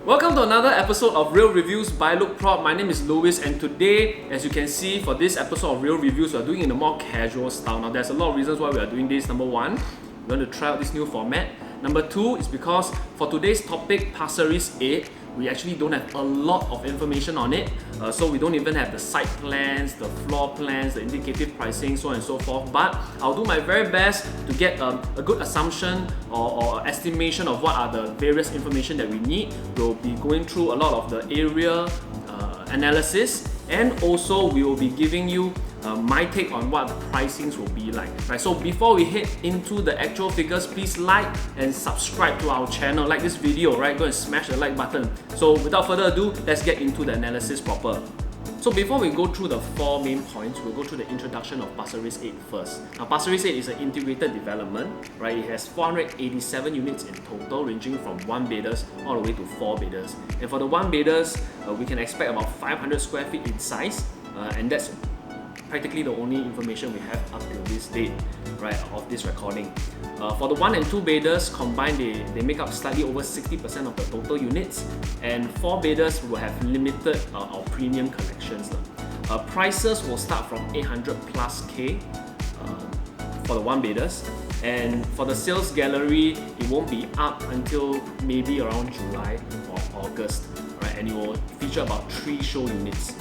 Welcome to another episode of Real Reviews by LoukProp. My name is Louis, and today, as you can see, for this episode of Real Reviews, we're doing it in a more casual style. Now, there's a lot of reasons why we are doing this. Number one, we want to try out this new format. Number two is because for today's topic, Pasir Ris 8, we actually don't have a lot of information on it. So we don't even have the site plans, the floor plans, the indicative pricing, so on and so forth. But I'll do my very best to get a good assumption or estimation of what are the various information that we need. We'll be going through a lot of the area analysis, and also we will be giving you my take on what the pricings will be like. Right, so before we head into the actual figures, please like and subscribe to our channel. Like this video, right? Go and smash the like button. So without further ado, let's get into the analysis proper. So before we go through the four main points, we'll go through the introduction of Pasir Ris 8 first. Now, Pasir Ris 8 is an integrated development, right? It has 487 units in total, ranging from 1 bedders all the way to 4 bedders. And for the 1 bedders, we can expect about 500 square feet in size, and that's practically the only information we have up to this date, right, of this recording. For the 1 and 2 bedders combined, they make up slightly over 60% of the total units, and 4 bedders will have limited or premium collections. Prices will start from 800 plus K for the 1 bedders, and for the sales gallery, it won't be up until maybe around July or August, right, and it will feature about 3 show units.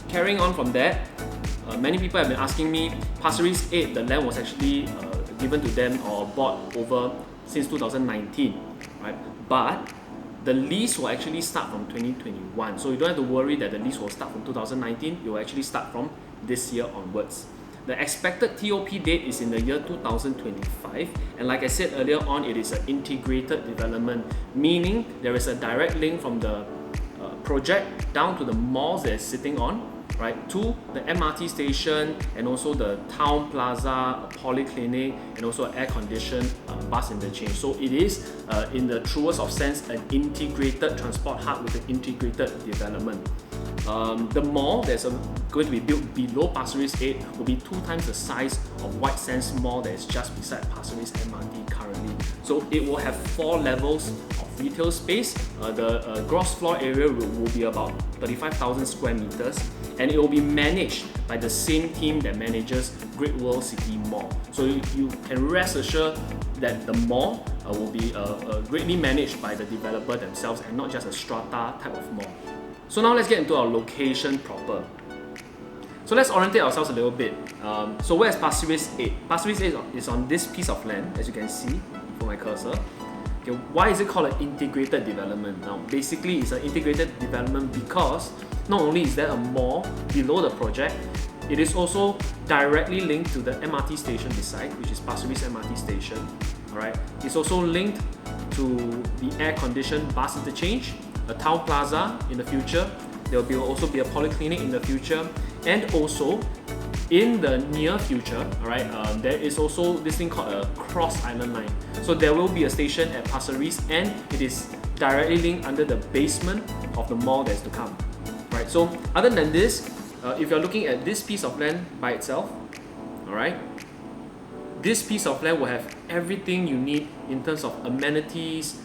Carrying on from that, many people have been asking me, Pasir Ris 8, the land was actually given to them or bought over since 2019, right? But the lease will actually start from 2021. So you don't have to worry that the lease will start from 2019, it will actually start from this year onwards. The expected TOP date is in the year 2025, and like I said earlier on, it is an integrated development, meaning there is a direct link from the project down to the malls that it's sitting on, right, to the MRT station and also the town plaza, a polyclinic, and also an air-conditioned bus interchange. So it is, in the truest of sense, an integrated transport hub with an integrated development. The mall that's going to be built below Pasir Ris 8 will be 2 times the size of White Sands Mall that is just beside Pasir Ris MRT currently. So it will have 4 levels of retail space. The gross floor area will be about 35,000 square meters, and it will be managed by the same team that manages Great World City Mall. So you can rest assured that the mall will be greatly managed by the developer themselves and not just a strata type of mall. So now let's get into our location proper. So let's orientate ourselves a little bit. So where's Pasir Ris 8? Pasir Ris 8 is on this piece of land, as you can see from my cursor. Okay, why is it called an integrated development? Now, basically, it's an integrated development because not only is there a mall below the project, it is also directly linked to the MRT station beside, which is Pasir Ris MRT station. Alright, it's also linked to the air-conditioned bus interchange, a town plaza in the future. There will also be a polyclinic in the future, and also in the near future, there is also this thing called a cross island line. So there will be a station at Pasir Ris, and it is directly linked under the basement of the mall that's to come. Right. So other than this, if you're looking at this piece of land by itself, this piece of land will have everything you need in terms of amenities.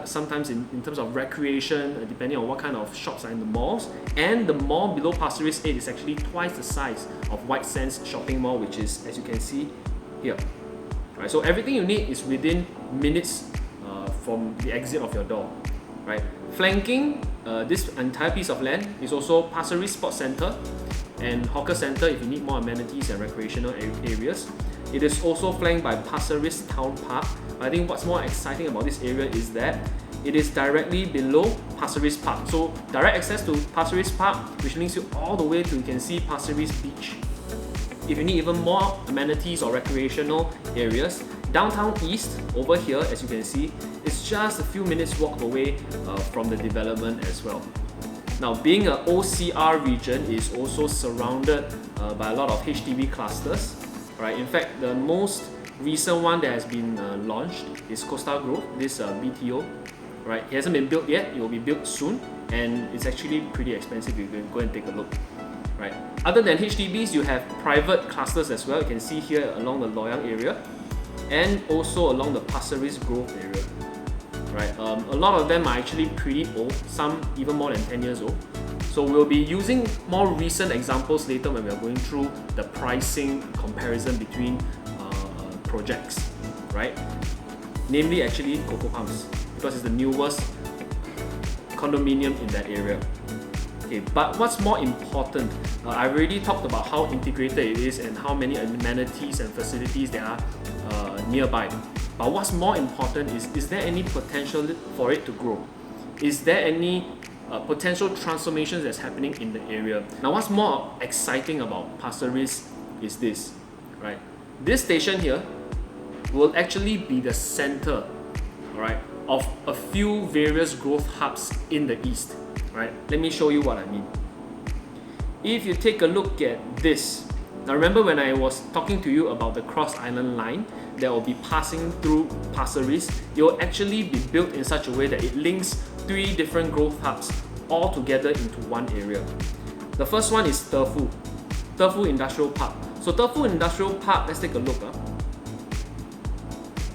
Sometimes in terms of recreation, depending on what kind of shops are in the malls. And the mall below Pasir Ris 8 is actually twice the size of White Sands shopping mall, which is, as you can see here. Right, so everything you need is within minutes from the exit of your door. Right, flanking this entire piece of land is also Pasir Ris Sports Centre and Hawker Centre if you need more amenities and recreational areas. It is also flanked by Pasir Ris Town Park. I think what's more exciting about this area is that it is directly below Pasir Ris Park. So direct access to Pasir Ris Park, which links you all the way to, you can see, Pasir Ris Beach. If you need even more amenities or recreational areas, downtown east over here, as you can see, is just a few minutes walk away from the development as well. Now, being an OCR region, is also surrounded by a lot of HDB clusters. Right, in fact, the most recent one that has been launched is Costa Grove, this BTO. Right, it hasn't been built yet, it will be built soon, and it's actually pretty expensive. You can go and take a look. Right. Other than HDBs, you have private clusters as well. You can see here along the Loyang area, and also along the Pasir Ris Grove area. right? A lot of them are actually pretty old, some even more than 10 years old. So we'll be using more recent examples later when we are going through the pricing comparison between projects, right? Namely actually Coco Palms, because it's the newest condominium in that area. Okay, but what's more important, I've already talked about how integrated it is and how many amenities and facilities there are nearby. But what's more important is there any potential for it to grow? Is there any potential transformations that's happening in the area? Now, what's more exciting about Pasir Ris is this, right? This station here will actually be the center, all right, of a few various growth hubs in the east, right? Let me show you what I mean. If you take a look at this, now remember when I was talking to you about the cross island line that will be passing through Pasir Ris, it will actually be built in such a way that it links 3 different growth hubs all together into one area. The first one is Tefu Industrial Park. So Tefu Industrial Park, let's take a look.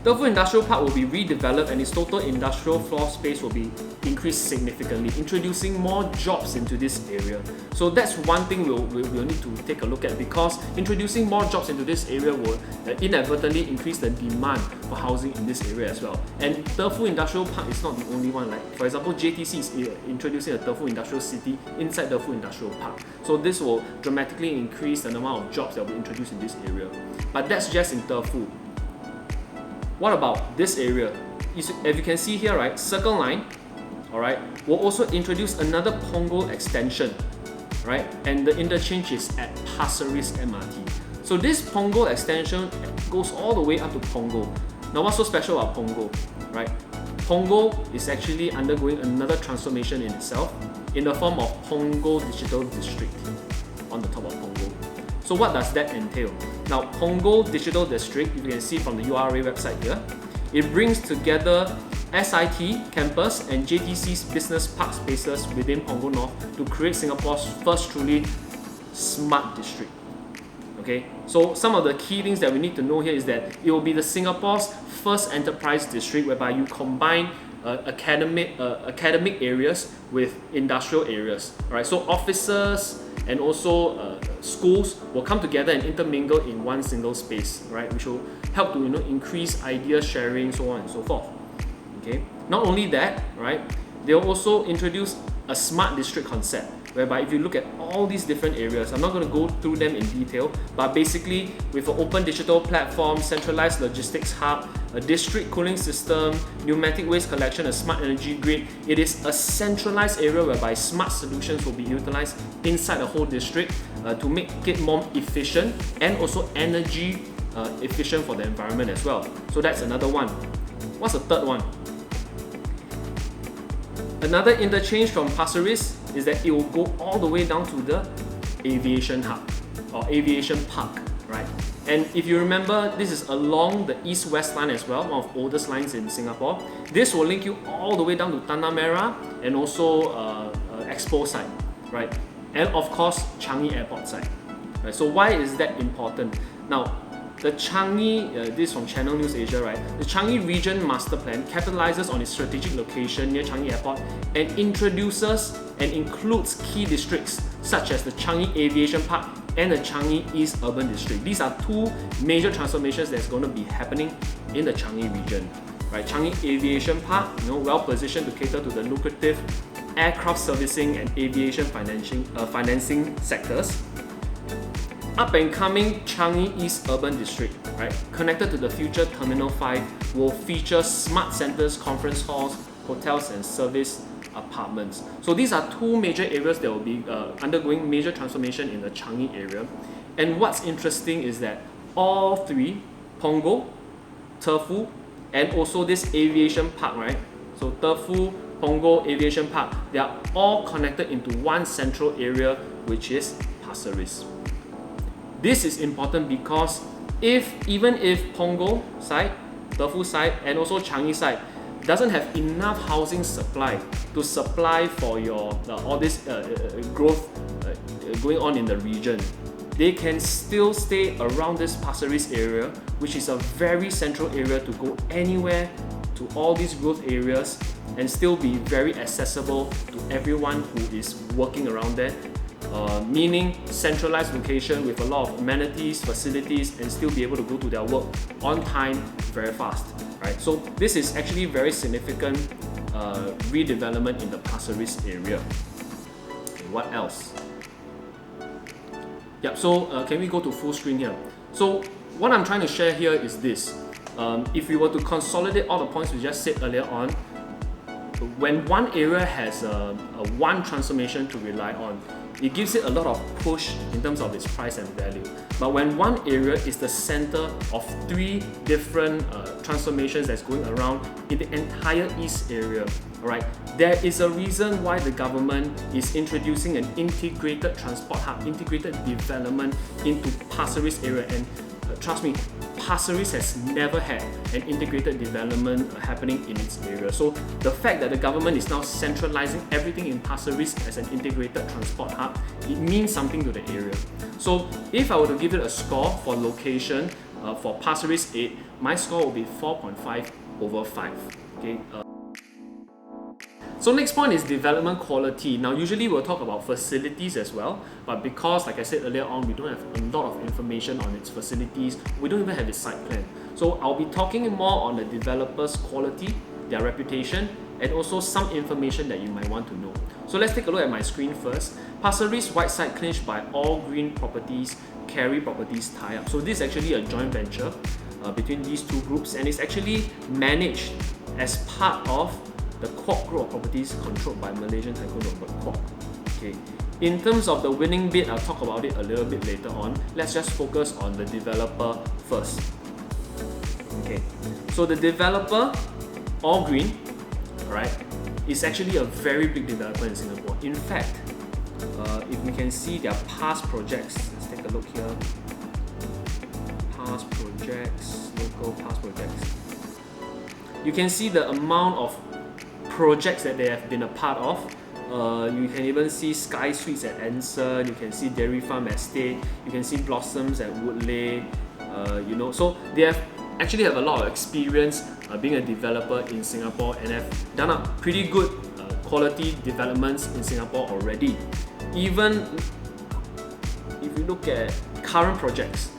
Tefu Industrial Park will be redeveloped and its total industrial floor space will be increased significantly, introducing more jobs into this area. So that's one thing we'll need to take a look at, because introducing more jobs into this area will inadvertently increase the demand for housing in this area as well. And Tefu Industrial Park is not the only one. Like for example, JTC is introducing a Tefu Industrial City inside Tefu Industrial Park. So this will dramatically increase the number of jobs that will be introduced in this area. But that's just in Tefu. What about this area? As you can see here, right, Circle Line, all right, will also introduce another Punggol extension, right? And the interchange is at Pasir Ris MRT. So this Punggol extension goes all the way up to Punggol. Now, what's so special about Punggol, right? Punggol is actually undergoing another transformation in itself in the form of Punggol Digital District on the top of Punggol. So what does that entail? Now, Punggol Digital District, you can see from the URA website here, it brings together SIT campus and JTC's business park spaces within Punggol North to create Singapore's first truly smart district. Okay, so some of the key things that we need to know here is that it will be the Singapore's first enterprise district whereby you combine academic areas with industrial areas. Alright, so offices and also schools will come together and intermingle in one single space, right? Which will help to increase idea sharing, so on and so forth. Okay. Not only that, right? They will also introduce a smart district concept, whereby if you look at all these different areas, I'm not going to go through them in detail, but basically with an open digital platform, centralized logistics hub, a district cooling system, pneumatic waste collection, a smart energy grid, it is a centralized area whereby smart solutions will be utilized inside the whole district to make it more efficient and also energy efficient for the environment as well. So that's another one. What's the third one? Another interchange from Pasir Ris is that it will go all the way down to the aviation hub or aviation park, right? And if you remember, this is along the east-west line as well, one of the oldest lines in Singapore. This will link you all the way down to Tanah Merah and also Expo side, right? And of course, Changi Airport side. Right? So why is that important? Now, the Changi, this is from Channel News Asia, right? The Changi Region Master Plan capitalizes on its strategic location near Changi Airport and introduces and includes key districts such as the Changi Aviation Park and the Changi East Urban District. These are two major transformations that's going to be happening in the Changi region, right? Changi Aviation Park, well positioned to cater to the lucrative aircraft servicing and aviation financing sectors. Up and coming Changi East Urban District, right, connected to the future Terminal 5, will feature smart centers, conference halls, hotels and service apartments. So these are two major areas that will be undergoing major transformation in the Changi area. And what's interesting is that all three, Punggol, Tefu, and also this aviation park, right? So Tefu, Punggol, Aviation Park, they are all connected into one central area, which is Pasir Ris. This is important because even if Punggol side, Tefu side, and also Changi side doesn't have enough housing supply to supply for your all this growth going on in the region, they can still stay around this Pasir Ris area, which is a very central area to go anywhere to all these growth areas and still be very accessible to everyone who is working around there. Meaning centralized location with a lot of amenities, facilities, and still be able to go to their work on time very fast, right? So this is actually very significant redevelopment in the Pasir Ris area. Okay, what else? Yep, so can we go to full screen here? So what I'm trying to share here is this. If we were to consolidate all the points we just said earlier on, when one area has a one transformation to rely on, it gives it a lot of push in terms of its price and value. But when one area is the center of three different transformations that's going around in the entire east area, alright, there is a reason why the government is introducing an integrated transport hub, integrated development into Pasir Ris area. And trust me, Pasir Ris has never had an integrated development happening in its area. So the fact that the government is now centralizing everything in Pasir Ris as an integrated transport hub, it means something to the area. So if I were to give it a score for location for Pasir Ris 8, my score will be 4.5 over 5. Okay. So next point is development quality. Now usually we'll talk about facilities as well, but because like I said earlier on, we don't have a lot of information on its facilities, we don't even have its site plan. So I'll be talking more on the developer's quality, their reputation, and also some information that you might want to know. So let's take a look at my screen first. Pasir Ris White Site clinched by All Green Properties, Carry Properties tie-up. So this is actually a joint venture between these two groups, and it's actually managed as part of the Quok Group of Properties controlled by Malaysian tycoon Robert Quok. Okay. In terms of the winning bid, I'll talk about it a little bit later on. Let's just focus on the developer first. Okay. So the developer, All Green, alright, is actually a very big developer in Singapore. In fact, if we can see their past projects, let's take a look here. Past projects, local past projects. You can see the amount of projects that they have been a part of. You can even see Sky Suites at Anson, you can see Dairy Farm Estate, you can see Blossoms at Woodley, you know, so they actually have a lot of experience being a developer in Singapore and have done up pretty good quality developments in Singapore already. Even if you look at current projects,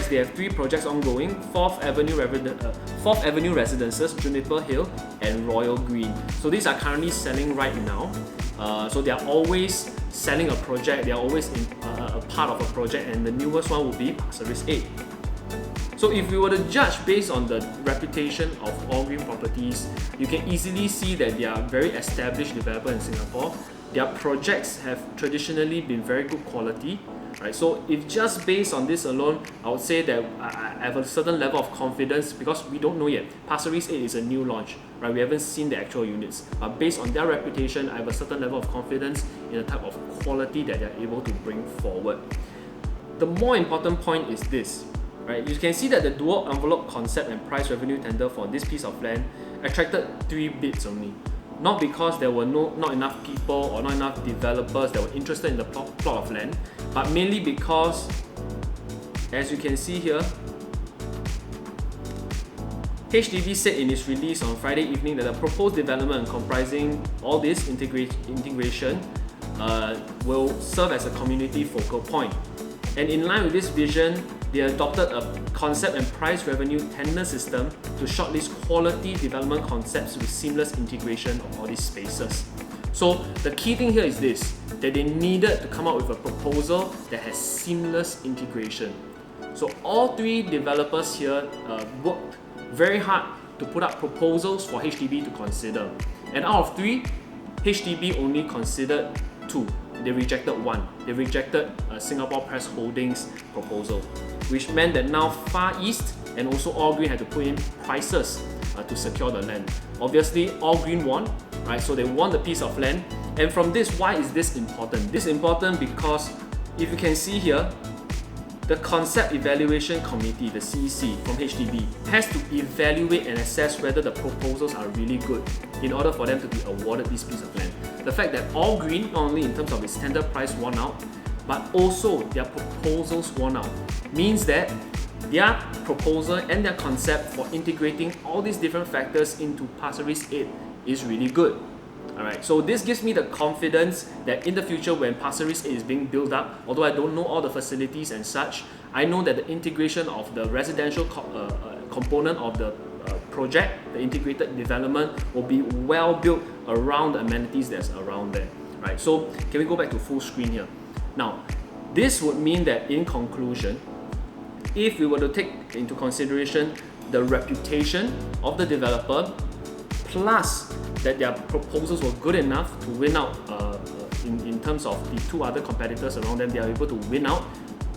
they have 3 projects ongoing: 4th Avenue Residences, Juniper Hill, and Royal Green. So these are currently selling right now. So they are always selling a project, they are always a part of a project, and the newest one will be Pasir Ris 8. So if we were to judge based on the reputation of All Green Properties, you can easily see that they are a very established developer in Singapore. Their projects have traditionally been very good quality. Right, so if just based on this alone, I would say that I have a certain level of confidence because we don't know yet. Pasir Ris 8 is a new launch, right? We haven't seen the actual units. But based on their reputation, I have a certain level of confidence in the type of quality that they're able to bring forward. The more important point is this, right? You can see that the dual envelope concept and price revenue tender for this piece of land attracted 3 bids only. Not because there were not enough people or not enough developers that were interested in the plot of land, but mainly because, as you can see here, HDB said in its release on Friday evening that the proposed development comprising all this integration will serve as a community focal point. And in line with this vision, they adopted a concept and price revenue tender system to shortlist quality development concepts with seamless integration of all these spaces. So the key thing here is this, that they needed to come up with a proposal that has seamless integration. So all 3 developers here worked very hard to put up proposals for HDB to consider. And out of 3, HDB only considered 2. They rejected 1. They rejected Singapore Press Holdings proposal, which meant that now Far East and also All Green had to put in prices to secure the land. Obviously, All Green won, right? So they won the piece of land. And from this, why is this important? This is important because if you can see here, the Concept Evaluation Committee, the CEC from HDB, has to evaluate and assess whether the proposals are really good in order for them to be awarded this piece of land. The fact that All Green, not only in terms of its tender price won out, but also their proposals won out, means that their proposal and their concept for integrating all these different factors into Pasir Ris 8 is really good. Alright, so this gives me the confidence that in the future when Pasir Ris 8 is being built up, although I don't know all the facilities and such, I know that the integration of the residential component of the project, the integrated development, will be well built around the amenities that's around there. Right, so can we go back to full screen here? Now, this would mean that in conclusion, if we were to take into consideration the reputation of the developer, plus that their proposals were good enough to win out in terms of the two other competitors around them, they are able to win out,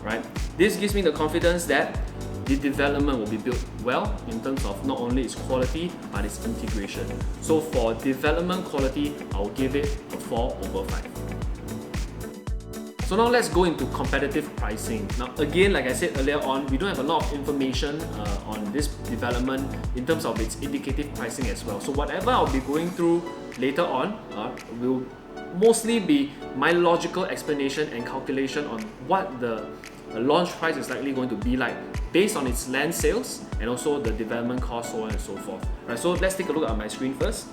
right? This gives me the confidence that the development will be built well in terms of not only its quality but its integration. So for development quality, I'll give it a 4/5. So now let's go into competitive pricing. Now again, like I said earlier on, we don't have a lot of information on this development in terms of its indicative pricing as well. So whatever I'll be going through later on will mostly be my logical explanation and calculation on what the launch price is likely going to be like based on its land sales and also the development cost, so on and so forth. Right, so let's take a look at my screen first.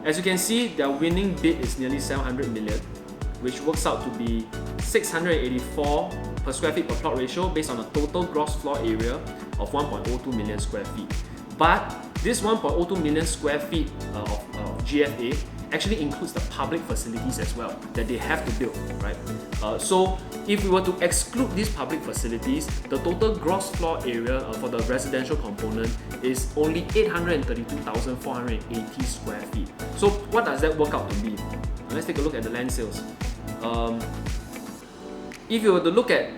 As you can see, their winning bid is nearly 700 million, which works out to be 684 per square feet per plot ratio based on a total gross floor area of 1.02 million square feet. But this 1.02 million square feet of GFA actually includes the public facilities as well that they have to build, right? So if we were to exclude these public facilities, the total gross floor area for the residential component is only 832,480 square feet. So what does that work out to be? Let's take a look at the land sales. If you were to look at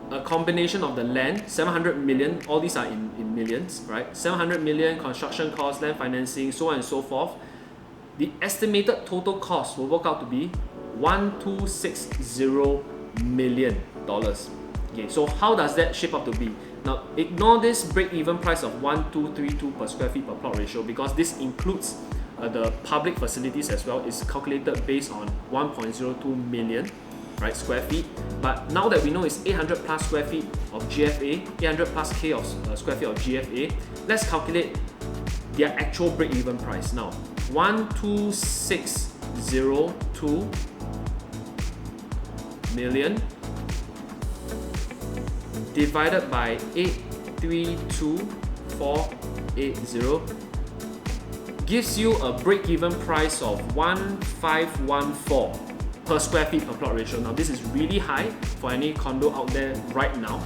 a combination of the land, 700 million, all these are in millions, right? 700 million, construction costs, land financing, so on and so forth. The estimated total cost will work out to be $1,260 million. Okay, so how does that shape up to be? Now, ignore this break-even price of 1,232 per square feet per plot ratio because this includes the public facilities as well. It's calculated based on 1.02 million, right, square feet. But now that we know it's 800 plus square feet of GFA, 800 plus K of square feet of GFA, let's calculate their actual break-even price. Now, 1,260.2 million divided by 832,480 gives you a break-even price of 1,514 per square feet per plot ratio. Now this is really high for any condo out there right now,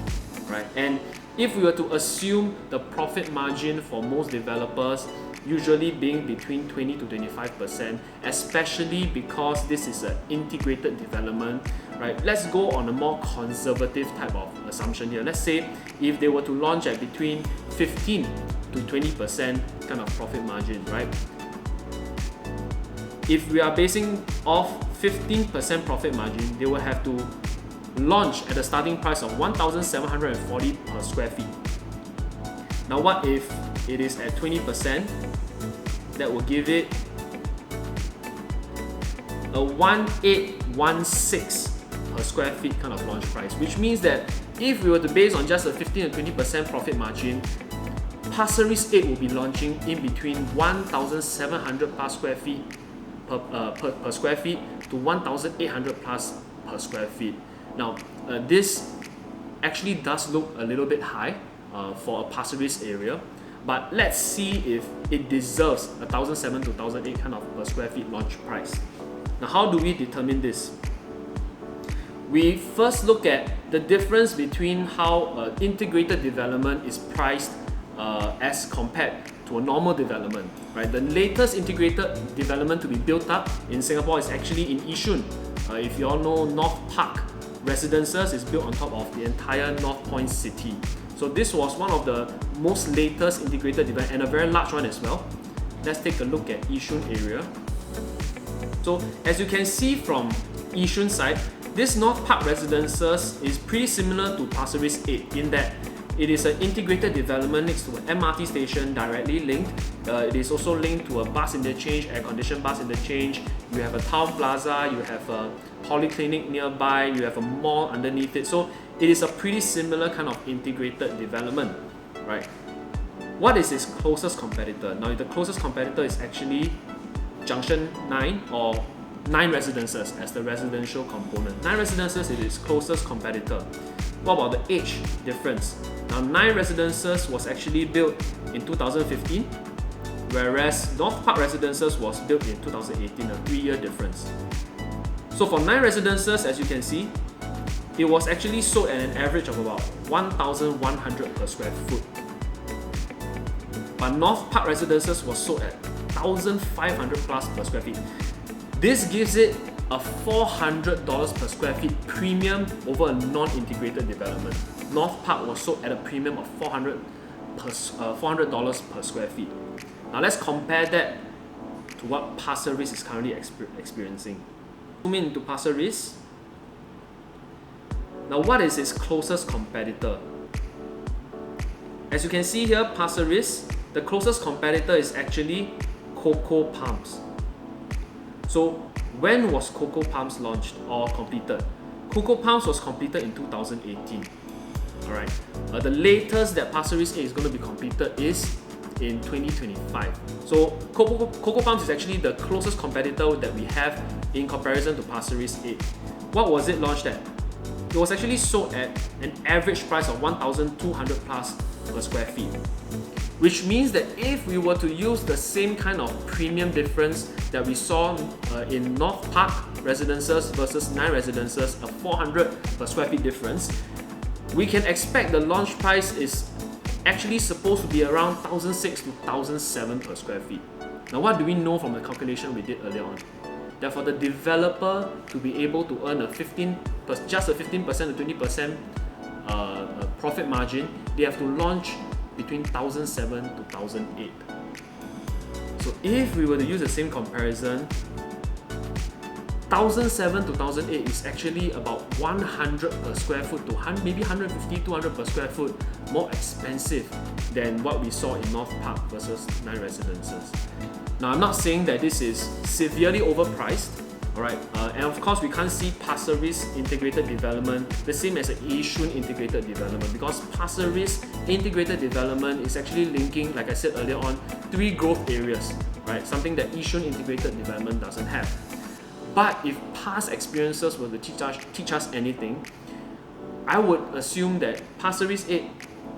right? And if we were to assume the profit margin for most developers usually being between 20 to 25%, especially because this is an integrated development, right? Let's go on a more conservative type of assumption here. Let's say if they were to launch at between 15 to 20% kind of profit margin, right? If we are basing off 15% profit margin, they will have to launch at a starting price of 1,740 per square feet. Now what if it is at 20%? That will give it a 1,816 per square feet kind of launch price, which means that if we were to base on just a 15 to 20% profit margin, Pasir Ris 8 will be launching in between 1,700 plus square feet per square feet to 1,800 plus per square feet. Now, this actually does look a little bit high for a Pasir Ris area, but let's see if it deserves 1,700 to 1,800 kind of per square feet launch price. Now, how do we determine this? We first look at the difference between how integrated development is priced as compared to a normal development, right? The latest integrated development to be built up in Singapore is actually in Yishun. If you all know, North Park Residences is built on top of the entire North Point city. So this was one of the most latest integrated development and a very large one as well. Let's take a look at Yishun area. So as you can see from Yishun side, this North Park Residences is pretty similar to Pasir Ris 8 in that it is an integrated development next to an MRT station directly linked. It is also linked to a bus interchange, air-conditioned bus interchange. You have a town plaza, you have a polyclinic nearby, you have a mall underneath it. So it is a pretty similar kind of integrated development, right? What is its closest competitor? Now, the closest competitor is actually Junction 9 or 9 Residences as the residential component. 9 Residences is its closest competitor. What about the age difference? Now, 9 Residences was actually built in 2015, whereas North Park Residences was built in 2018, a 3-year difference. So for 9 Residences, as you can see, it was actually sold at an average of about 1,100 per square foot. But North Park Residences was sold at 1,500 plus per square feet. This gives it a $400 per square feet premium over a non-integrated development. North Park was sold at a premium of $400 per square feet. Now let's compare that to what Pasir Ris is currently experiencing. Zoom in into Pasir Ris. Now, what is its closest competitor? As you can see here, Pasir Ris, the closest competitor is actually Coco Palms. So, when was Coco Palms launched or completed? Coco Palms was completed in 2018. Alright. The latest that Pasir Ris 8 is going to be completed is in 2025. So Coco Palms is actually the closest competitor that we have in comparison to Pasir Ris 8. What was it launched at? It was actually sold at an average price of 1,200 plus per square feet. Which means that if we were to use the same kind of premium difference that we saw in North Park Residences versus 9 Residences, a 400 per square feet difference, we can expect the launch price is actually supposed to be around 1,600 to 1,700 per square feet. Now, what do we know from the calculation we did earlier on? That for the developer to be able to earn just a 15% to 20% profit margin, they have to launch between 1,700 to 1,800. So if we were to use the same comparison, 1,700 to 1,800 is actually about 100 per square foot to maybe 150, 200 per square foot more expensive than what we saw in North Park versus 9 Residences. Now, I'm not saying that this is severely overpriced, alright, and of course we can't see Pasir Ris integrated development the same as an Yishun integrated development, because Pasir Ris integrated development is actually linking, like I said earlier on, 3 growth areas, right? Something that Yishun integrated development doesn't have. But if past experiences were to teach us anything, I would assume that Pasir Ris 8,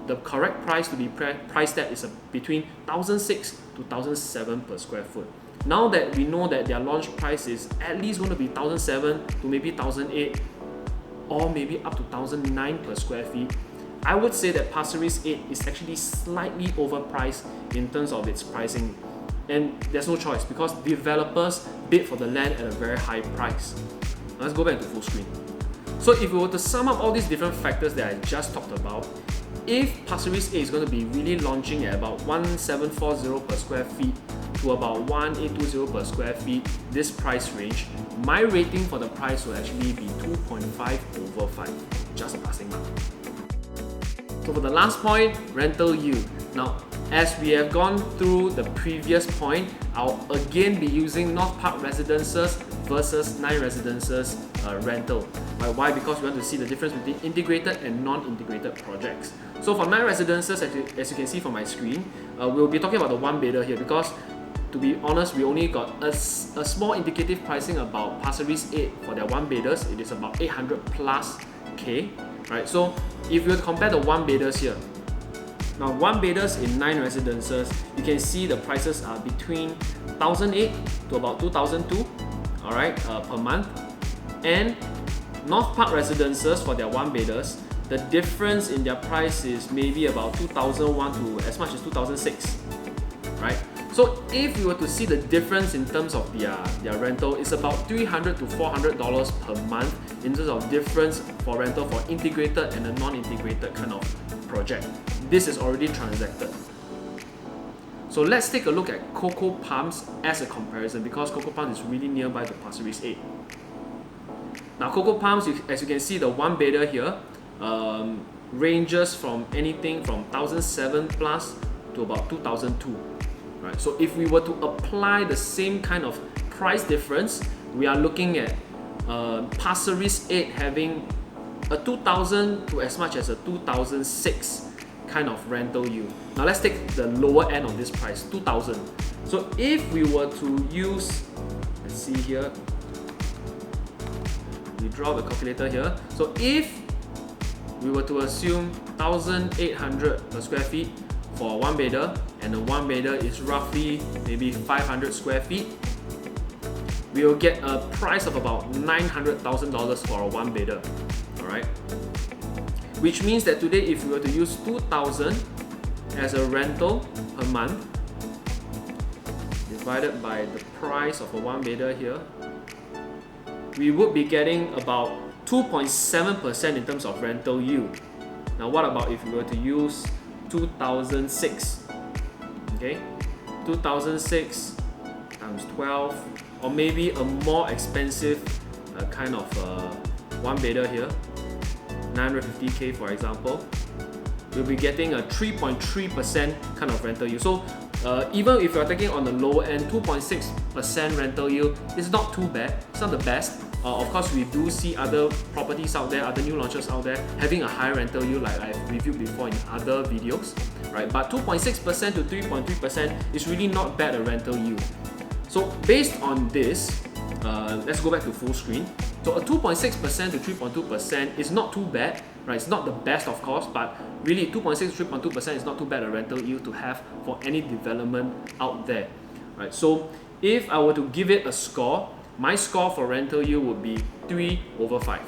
the correct price to be priced at is between 1,600 to 1,700 per square foot. Now that we know that their launch price is at least going to be 1,700 to maybe 1,800 or maybe up to 1,900 per square feet, I would say that Pasir Ris 8 is actually slightly overpriced in terms of its pricing. And there's no choice because developers bid for the land at a very high price. Now let's go back to full screen. So if we were to sum up all these different factors that I just talked about, if Pasir Ris 8 is going to be really launching at about 1,740 per square feet to about 1,820 per square feet, this price range, my rating for the price will actually be 2.5 over 5, just a passing mark. So for the last point, rental yield. Now, as we have gone through the previous point, I'll again be using North Park Residences versus 9 Residences rental. Why? Because we want to see the difference between integrated and non-integrated projects. So for 9 Residences, as you can see from my screen, we'll be talking about the one bedder here because, to be honest, we only got a small indicative pricing about Pasir Ris 8 for their one bedders. It is about 800 plus K, right? So if you were to compare the one bedders here, now one bedders in 9 Residences, you can see the prices are between 1,800 to about 2,200, alright, per month. And North Park Residences for their one bedders, the difference in their price is maybe about 2,001 to as much as 2,006, right? So if you were to see the difference in terms of their rental, it's about $300 to $400 per month in terms of difference for rental for integrated and a non-integrated kind of project. This is already transacted. So let's take a look at Coco Palms as a comparison because Coco Palms is really nearby to Pasir Ris 8. Now Coco Palms, as you can see, the one bedder here ranges from anything from 1,700 plus to about 2,200. Right? So if we were to apply the same kind of price difference, we are looking at Pasir Ris 8 having a 2000 to as much as a 2006 kind of rental yield. Now let's take the lower end of this price, 2000. So if we were to use, let's see here, we draw the calculator here. So if we were to assume 1,800 per square feet for a one bedder, and a one bedder is roughly maybe 500 square feet, we will get a price of about $900,000 for a one bedder. Alright? Which means that today, if we were to use 2,000 as a rental per month, divided by the price of a one bedder here, we would be getting about 2.7% in terms of rental yield. Now what about if we were to use 2006? Okay, 2006 times 12, or maybe a more expensive kind of one bedder here, 950k for example, we'll be getting a 3.3% kind of rental yield. So even if you're taking on the lower end, 2.6% rental yield is not too bad. It's not the best. Of course, we do see other properties out there, other new launches out there having a higher rental yield, like I've reviewed before in other videos, right? But 2.6% to 3.3% is really not bad a rental yield. So based on this, let's go back to full screen. So a 2.6% to 3.2% is not too bad, right? It's not the best, of course, but really 2.6 to 3.2% is not too bad a rental yield to have for any development out there, right? So if I were to give it a score, my score for rental yield would be 3/5.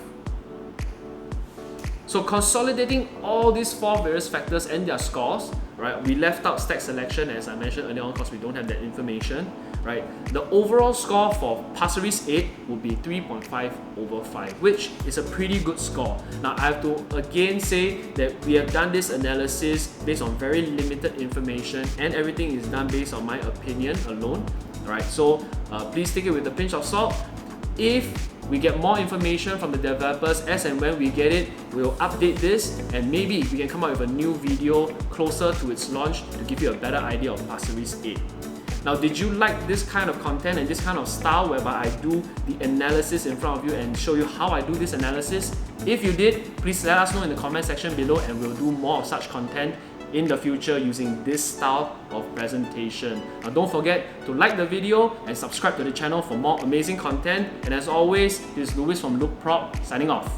So consolidating all these four various factors and their scores, right? We left out stack selection as I mentioned earlier on because we don't have that information, right? The overall score for Pasir Ris 8 would be 3.5/5, which is a pretty good score. Now I have to again say that we have done this analysis based on very limited information, and everything is done based on my opinion alone. Alright, so please take it with a pinch of salt. If we get more information from the developers as and when we get it, we'll update this, and maybe we can come up with a new video closer to its launch to give you a better idea of Pasir Ris 8. Now, did you like this kind of content and this kind of style whereby I do the analysis in front of you and show you how I do this analysis? If you did, please let us know in the comment section below, and we'll do more of such content in the future using this style of presentation. Now don't forget to like the video and subscribe to the channel for more amazing content. And as always, this is Louis from LoukProp signing off.